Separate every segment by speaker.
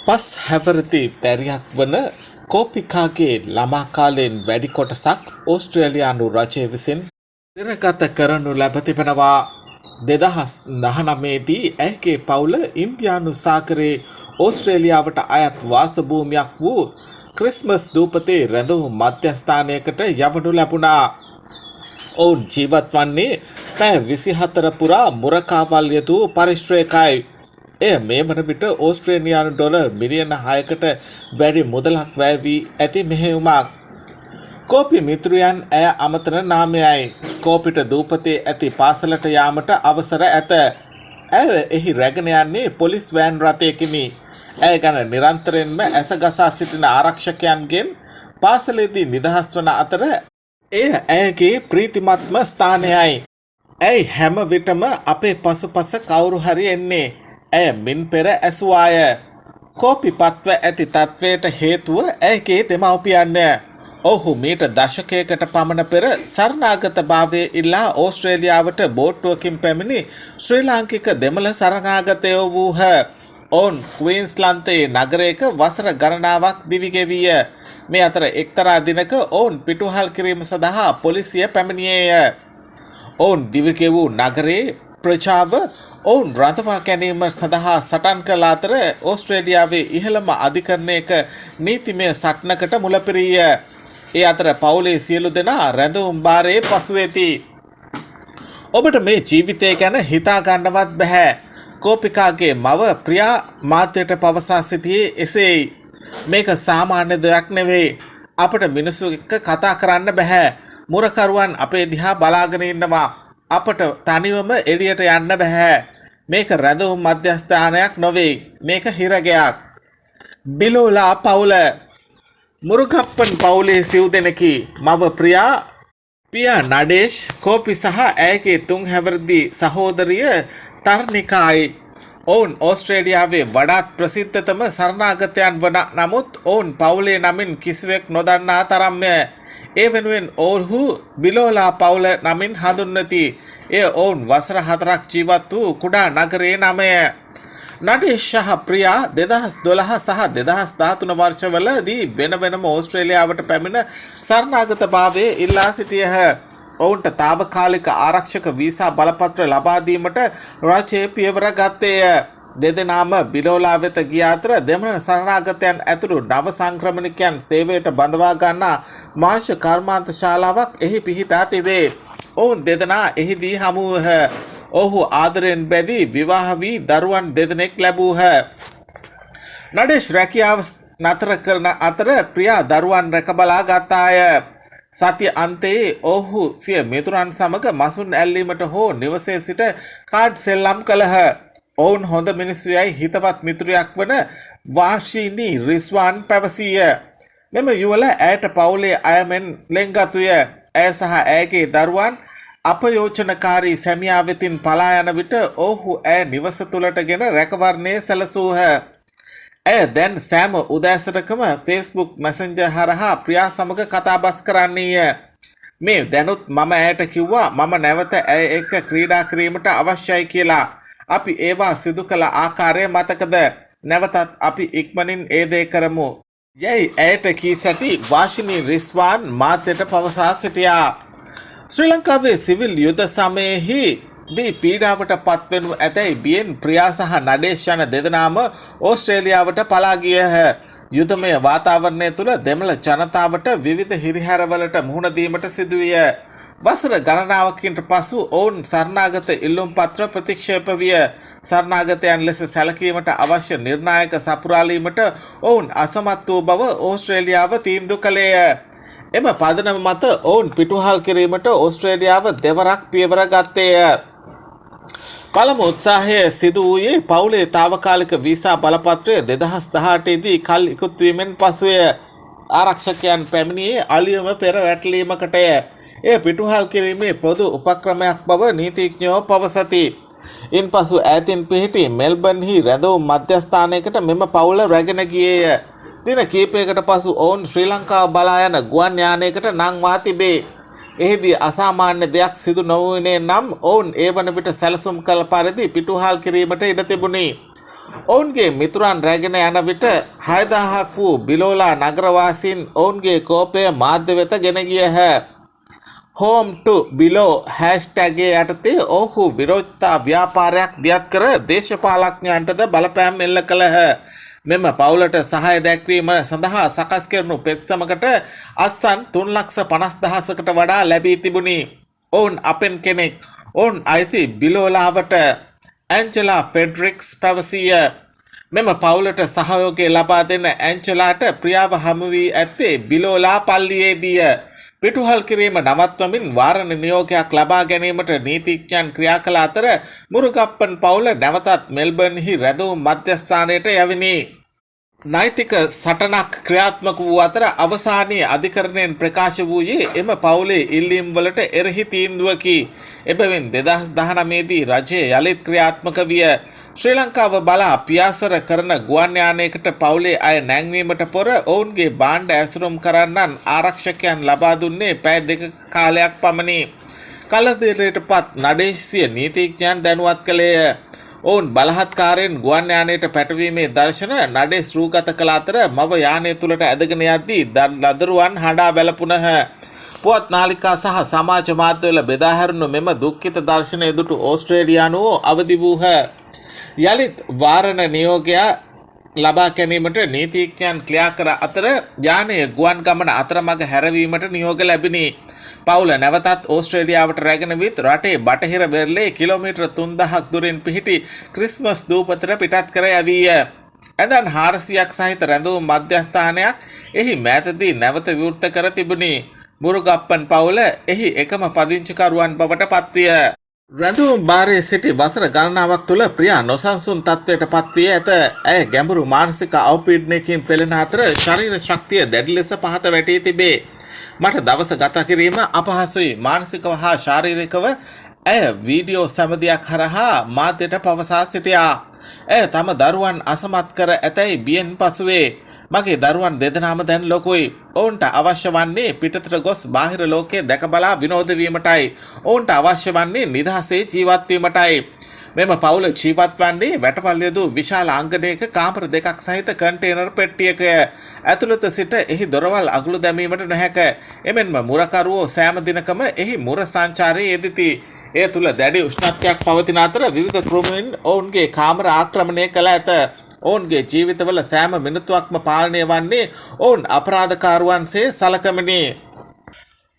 Speaker 1: පස් හැවරති දැරියක් වන කෝපිකාගේ ළමා කාලයෙන් වැඩි කොටසක් ඕස්ට්‍රේලියානු රජය විසින් දිරගත කරනු ලැබ තිබෙනවා. 2019 දී ඇයගේ පවුල ඉන්දියානු සාගරයේ ඕස්ට්‍රේලියාවට අයත් වාසභූමියක් වූ ක්‍රිස්මස් දූපතේ රැඳවුම් මධ්‍යස්ථානයකට යවනු ලැබුණා. ඔවුන් ජීවත් වන්නේ පැය 24 පුරා මුරකාවල් යෙදූ පරිශ්‍රයකයි. එය මේ වන විට ඕස්ට්‍රේලියානු ඩොලර් මිලියන 6කට වැඩි මුදලක් වැය වී ඇති මෙහෙයුමක්. කෝපි මිතුරියන් ඇය අමතන නාමයයි. කෝපිට දූපතේ ඇති පාසලට යාමට අවසර ඇත. ඇය එහි රැගෙන යන්නේ පොලිස් වෑන් රථයකිනි. ඇය ගැන නිරන්තරයෙන්ම ඇසගසා සිටින ආරක්ෂකයන්ගෙන් පාසලේදී නිදහස් වන අතර එය ඇයගේ ප්‍රීතිමත්ම ස්ථානයයි. ඇයි හැම විටම අපේ පසුපස කවුරු හරි එන්නේ. ඇය මින් පෙර ඇසුවාය. කෝපි පත්ව ඇති තත්වයට හේතුව ඇයගේ දෙමව්පියන්ය. ඔහු මීට දශකයකට පමණ පෙර සරණාගත භාවය ඉල්ලා ඕස්ට්‍රේලියාවට බෝට්ටුවකින් පැමිණි ශ්‍රී ලාංකික දෙමළ සරණාගතයෝ වූහ. ඔවුන් ක්වීන්ස්ලන්තයේ නගරයක වසර ගණනාවක් දිවිගෙවීය. මේ අතර එක්තරා දිනක ඔවුන් පිටුහල් කිරීම සඳහා පොලිසිය පැමිණියේය. ඔවුන් දිවිගෙවූ නගරයේ ප්‍රජාව ඔවුන් රඳවා ගැනීම සඳහා සටන් කළ අතර ඕස්ට්‍රේලියාවේ ඉහළම අධිකරණයක නීතිමය සටනකට මුලපිරීය. ඒ අතර පවුලේ සියලු දෙනා රැඳවුම් භාරයේ පසු වෙති. ඔබට මේ ජීවිතය ගැන හිතා ගන්නවත් බැහැ. කෝපිකාගේ මව ප්‍රියා මාධ්‍යයට පවසා සිටියේ එසේයි. මේක සාමාන්‍ය දෙයක් නෙවෙයි. අපට මිනිස්සු එක්ක කතා කරන්න බැහැ. මුරකරුවන් අපේ දිහා බලාගෙන ඉන්නවා. අපට තනිවම එළියට යන්න බැහැ. මේක රැඳවුම් මධ්‍යස්ථානයක් නොවේ. මේක හිරගයක්. බිලෝලා පවුල. මුරුගප්පන් පවුලේ සිව් දෙනෙකි. මව ප්‍රියා, පියා නඩේෂ්, කෝපි සහ ඇයගේ 3 හැවිරිදි සහෝදරිය තර්නිකායි. ඔවුන් ඕස්ට්‍රේලියාවේ වඩාත් ප්‍රසිද්ධතම සරණාගතයන් වන නමුත් ඔවුන් පවුලේ නමින් කිසිවෙක් නොදන්නා තරම්ය. ඒ වෙනුවෙන් ඔවුහු බිලෝලා පවුල නමින් හඳුන්වති. එය ඔවුන් වසර 4ක් ජීවත් වූ කුඩා නගරයේ නමය. නඩේෂ් සහ ප්‍රියා 2012 සහ 2013 වර්ෂවලදී වෙන වෙනම ඕස්ට්‍රේලියාවට පැමිණ සරණාගත භාවයේ ඉල්ලා සිටියහ. ඔවුන්ට తాවකාලික ආරක්ෂක වීසා බලපත්‍ර ලබා දීමට රජය පියවර ගත්තේය. දෙදෙනාම බිලෝලා වෙත ගිය අතර දෙමළ සරණාගතයන් ඇතුළු නව සංක්‍රමණිකයන් සේවයට බඳවා ගන්නා මාංශ කර්මාන්ත ශාලාවක් එහි පිහිටා තිබේ. ඔවුන් දෙදෙනා එහිදී හමු වූහ. ඔහු ආදරයෙන් බැදී විවාහ වී දරුවන් දෙදෙනෙක් ලැබූහ. නඩේෂ් රැකියාව නතර කරන අතර ප්‍රියා දරුවන් රැකබලා ගත්තාය. සතිය අන්තයේ ඔහු සිය මිතුරන් සමග මසුන් ඇල්ලීමට හෝ නිවසේ සිට කාඩ් සෙල්ලම් කළහ. ඔවුන් හොඳ මිනිස්සු යයි හිතවත් මිතුරියක් වන වාර්ෂිනී රිස්වාන් පැවසීය. මෙම යුවළ ඇයට පවුලේ අයමෙන් ලෙන්ගතුය. ඇය සහ ඇයගේ දරුවන් අපයෝජනකාරී සැමියා වෙතින් පලා යන විට ඔහු ඇය නිවස තුළටගෙන රැකවරණය සැලසූහ. ඇය දැන් සෑම උදෑසනකම Facebook Messenger හරහා ප්‍රියා සමග කතාබස් කරන්නීය. මේ දැනුත් මම ඇයට කිව්වා මම නැවත ඇය එක්ක ක්‍රීඩා කිරීමට අවශ්‍යයි කියලා. අපි ඒවා සිදු කළ ආකාරය මතකද? නැවතත් අපි ඉක්මනින් ඒ දේ කරමු. යයි ඇයට කී සැටි වාෂිනී රිස්වාන් මාධ්‍යට පවසා සිටියා. ශ්‍රී ලංකාවේ සිවිල් යුද සමයෙහි දී පීඩාවට පත්වෙනු ඇතැයි බියෙන් ප්‍රියා සහ නඩේෂ් යන දෙදෙනාම ඕස්ට්‍රේලියාවට පලා ගියහ. යුදමය වාතාවරණය තුළ දෙමළ ජනතාවට විවිධ හිරිහැරවලට මුහුණ දීමට සිදුවිය. වසර ගණනාවකින් පසු ඔවුන් සරණාගත ඉල්ලුම් පත්‍ර ප්‍රතික්ෂේප විය. සරණාගතයන් ලෙස සැලකීමට අවශ්‍ය නිර්ණායක සපුරාලීමට ඔවුන් අසමත් වූ බව ඕස්ට්‍රේලියාව තීන්දුව කළේය. එම පදනම මත ඔවුන් පිටුහල් කිරීමට ඕස්ට්‍රේලියාව දෙවරක් පියවර ගත්තේය. පළමු උත්සාහය සිදු වූයේ පවුලේ తాවකාලික වීසා බලපත්‍රය 2018 දී කල් ඉක්ුත්වීමෙන් පසුය. ආරක්ෂකයන් පැමිණියේ අලියම පෙර වැටලීමකටය. එය පිටුහල් කිරීමේ පොදු උපක්‍රමයක් බව නීතිඥයෝ පවසති. ඉන්පසු ඈතින් පිහිටි මෙල්බර්න්හි රැඳවුම් මධ්‍යස්ථානයකට මෙම පවුල රැගෙන ගියේය. දින කීපයකට පසු ඔවුන් ශ්‍රී ලංකාව බලා යන ගුවන් යානයකට නංවා තිබේ. එහිදී අසාමාන්‍ය දෙයක් සිදු නොවුනේ නම් ඔවුන් ඒ වන විට සැලසුම් කළ පරිදි පිටුහල් කිරීමට ඉඩ තිබුණි. ඔවුන්ගේ මිතුරන් රැගෙන යන විට 6000ක් වූ බිලෝලා නගරවාසීන් ඔවුන්ගේ කෝපය මාධ්‍ය වෙත ගෙන ගියහ. home to below hashtag යටතේ ඔහු විරෝධතා ව්‍යාපාරයක් දියත් කර දේශපාලඥයන්ටද බලපෑම් එල්ල කළහ. මෙම පවුලට සහාය දැක්වීම සඳහා සකස් කෙරුණු පෙත්සමකට අස්සන් 3,50,000කට වඩා ලැබී තිබුණි. ඔවුන් අපෙන් කෙනෙක්. ඔවුන් අයිති බිලෝලාවට ඇන්ජලා ෆෙඩරික්ස් පැවසිය. මෙම පවුලට සහයෝගය ලබා දෙන ඇන්ජලාට ප්‍රියාව හමු වී ඇත්තේ බිලෝලා පල්ලියේදීය. පිටුහල් කිරීම නවත්වමින් වාරණ නියෝගයක් ලබා ගැනීමට නීතිඥයන් ක්‍රියා කළ අතර මුරුගප්පන් පවුල නැවතත් මෙල්බර්න්හි රැඳවුම් මධ්‍යස්ථානයට යවිනි. නෛතික සටනක් ක්‍රියාත්මක වූ අතර අවසානයේ අධිකරණයෙන් ප්‍රකාශ වූයේ එම පවුලේ ඉල්ලීම් වලට එරෙහි තීන්දුවකි. එබැවින් 2019 දී රජය යළිත් ක්‍රියාත්මක විය. ශ්‍රී ලංකාව බලා පියාසර කරන ගුවන් යානයකට පවුලේ අය නැංවීමට පොර ඔවුන්ගේ භාණ්ඩ ඇසුරුම් කරන්නන් ආරක්ෂකයන් ලබා දුන්නේ පැය 2ක කාලයක් පමණි. කලදරයටපත් නඩේශිය නීතිඥයන් දැනුවත් කළේය. ඔවුන් බලහත්කාරයෙන් ගුවන් යානයට පැටවීමේ දර්ශන නඩේස් රූගත කළ අතර මව යානය තුළට ඇදගෙන යද්දී ලදරුවන් හඬා වැළපුණහ. පුවත් නාලිකා සහ සමාජ මාධ්‍යවල බෙදා හැරුණු මෙම දුක්ඛිත දර්ශනය දුටු ඕස්ට්‍රේලියානුවෝ අවදි වූහ. යළිත් වාරණ නියෝගය ලබා ගැනීමට නීතිඥයන් ක්‍රියා කර අතර යානය ගුවන් ගමන අතරමඟ හැරවීමට නියෝග ලැබිණි. පවුල නැවතත් ඕස්ට්‍රේලියාවට රැගෙන විත් රටේ බටහිර වෙරළේ කිලෝමීටර් 3000ක් දුරින් පිහිටි ක්‍රිස්මස් දූපතට පිටත් කර යවීය. ඇඳන් 400ක් සහිත රැඳවුම් මධ්‍යස්ථානයක් එහි මෑතදී නැවත විවෘත කර තිබුණි. මුරුගප්පන් පවුල එහි එකම පදිංචිකරුවන් බවට පත්විය. රැඳවුම් බාරයේ සිටි වසර ගණනාවක් තුළ ප්‍රියා නොසන්සුන් තත්ත්වයට පත්වී ඇත. ඇය ගැඹුරු මානසික අවපීඩනයකින් පෙළෙන අතර ශරීර ශක්තිය දැඩි ලෙස පහත වැටී තිබේ. මට දවස ගත කිරීම අපහසුයි. මානසිකව හා ශාරීරිකව ඇය වීඩියෝ සැමදියක් හරහා මාධ්‍යට පවසා සිටියා. ඇය තම දරුවන් අසමත් කර ඇතැයි බියෙන් පසුවේ. මගේ දරුවන් දෙදෙනාම දැන් ලොකුයි. ඔවුන්ට අවශ්‍ය වන්නේ පිටතට ගොස් බාහිර ලෝකයේ දැක බලා විනෝද වීමටයි. ඔවුන්ට අවශ්‍ය වන්නේ නිදහසේ ජීවත් වීමටයි. මෙම පවුල ජීවත් වන්නේ වැටවල් යදූ විශාල අංගණයක කාමර දෙකක් සහිත කන්ටේනර් පෙට්ටියක. ඇතුළත සිට එහි දොරවල් අගුළු දැමීමට නොහැක. එමෙන්ම මුරකරුවෝ සෑම දිනකම එහි මුර සංචාරයේ යෙදිති. එය තුළ දැඩි උෂ්ණත්වයක් පවතින අතර විවිධ කෘමීන් ඔවුන්ගේ කාමර ආක්‍රමණය කළ ඇත. ඔවුන්ගේ ජීවිතවල සෑම මිනිත්තුවක්ම පාලනය වන්නේ ඔවුන් අපරාධකාරුවන්සේ සලකමිනි.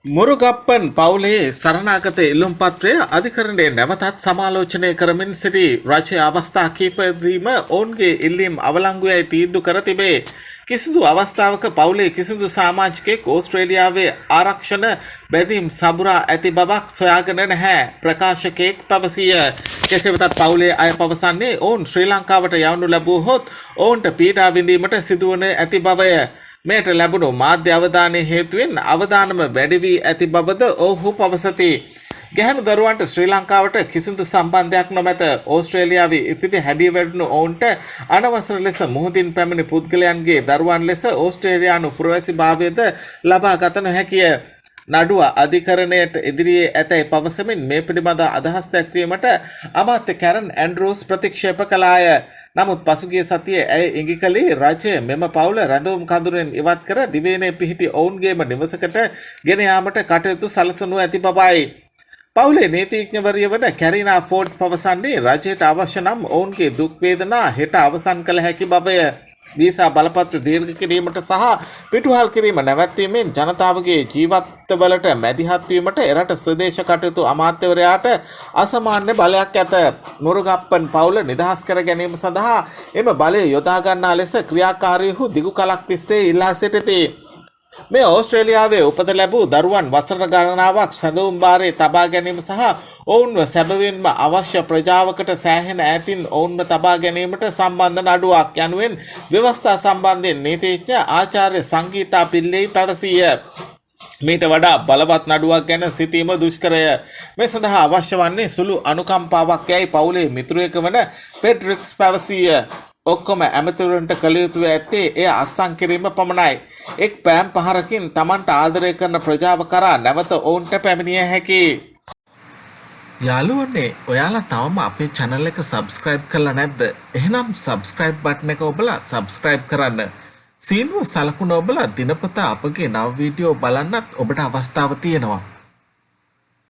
Speaker 1: මුරුගප්පන් පවුලේ සරණාගත ඉල්ලුම් පත්‍රය අධිකරණයේ නැවතත් සමාලෝචනය කරමින් සිටි රජයේ අවස්ථා කිහිපයකදීම ඔවුන්ගේ ඉල්ලීම් අවලංගුවයි තීන්දුව කර තිබේ. කිසිදු අවස්ථාවක පවුලේ කිසිදු සමාජිකයෙක් ඕස්ට්‍රේලියාවේ ආරක්ෂණ බැඳීම් සබුරා ඇති බවක් සොයාගෙන නැහැ. ප්‍රකාශකයෙක් පැවසිය. කෙසේ වෙතත් පවුලේ අය පවසන්නේ ඔවුන් ශ්‍රී ලංකාවට යවනු ලැබුවහොත් ඔවුන්ට පීඩා විඳීමට සිදුවන ඇති බවය. මේට ලැබුණු මාධ්‍ය අවධානය හේතුවෙන් අවදානම වැඩි වී ඇති බවද ඔවුහු පවසති. ගැහැණු දරුවන්ට ශ්‍රී ලංකාවට කිසිදු සම්බන්ධයක් නොමැත. ඕස්ට්‍රේලියාවේ ඉපිද හැඩිය වැඩුණු ඔවුන්ට අනවසර ලෙස මුහුදින් පැමිණි පුද්ගලයන්ගේ දරුවන් ලෙස ඕස්ට්‍රේලියානු පුරවැසි භාවයද ලබා ගත නොහැකිය. නඩුව අධිකරණයට ඉදිරියේ ඇතැයි පවසමින් මේ පිළිබඳ අදහස් දැක්වීමට අමාත්‍ය කැරන් ඇන්ඩ්‍රූස් ප්‍රතික්ෂේප කළාය. නමුත් පසුගිය සතියේ ඇය ඉඟි කළේ රජය මෙම පවුල රැඳවුම් කඳුරෙන් ඉවත් කර දිවයිනේ පිහිටි ඔවුන්ගේම නිවසකට ගෙන යාමට කටයුතු සලසනු ඇති බවයි. පවුලේ නීතිඥවරිය වන කැරිනා ෆෝඩ් පවසන්නේ රජයට අවශ්‍ය නම් ඔවුන්ගේ දුක් වේදනා හෙට අවසන් කළ හැකි බවය. වීසා බලපත්‍ර දීර්ඝ කිරීමට සහ පිටුහල් කිරීම නැවැත්වීමෙන් ජනතාවගේ ජීවිතවලට මැදිහත් වීමට එරට ස්වදේශ කටයුතු අමාත්‍යවරයාට අසමාන්‍ය බලයක් ඇත. මුරුගප්පන් පවුල නිදහස් කර ගැනීම සඳහා එම බලය යොදා ගන්නා ලෙස ක්‍රියාකාරීහු දිගු කලක් තිස්සේ ඉල්ලා සිටිති. මේ ඕස්ට්‍රේලියාවේ උපත ලැබූ දරුවන් වසර ගණනාවක් සැදවුම් භාරයේ තබා ගැනීම සහ ඔවුන්ව සැබවින්ම අවශ්‍ය ප්‍රජාවකට සෑහෙන ඈතින් ඔවුන්ව තබා ගැනීමට සම්බන්ධ නඩුවක් යනුවෙන් ව්‍යවස්ථා සම්බන්ධයෙන් නීතිඥ ආචාර්ය සංගීතා පිල්ලෙයි පැවසීය. මීට වඩා බලවත් නඩුවක් ගැන සිතීම දුෂ්කරය. මේ සඳහා අවශ්‍ය වන්නේ සුළු අනුකම්පාවක් යයි පවුලේ මිතුරෙක් වන ෆෙඩරික්ස් පැවසීය. ඔක්කොම ඇමතිවරුන්ට කළ යුතුව ඇත්තේ එය අත්සන් කිරීම පමණයි. එක් පෑම් පහරකින් Tamanට ආදරය කරන ප්‍රජාව කරා නැවත ඔවුන්ට පැමිණිය හැකියි. යාළුවනේ ඔයාලා තවම අපේ channel එක subscribe කරලා නැද්ද? එහෙනම් subscribe button එක ඔබලා subscribe කරන්න. සීනුව සලකුණ ඔබලා දිනපතා අපගේ නව වීඩියෝ බලන්නත් ඔබට අවස්ථාව තියෙනවා.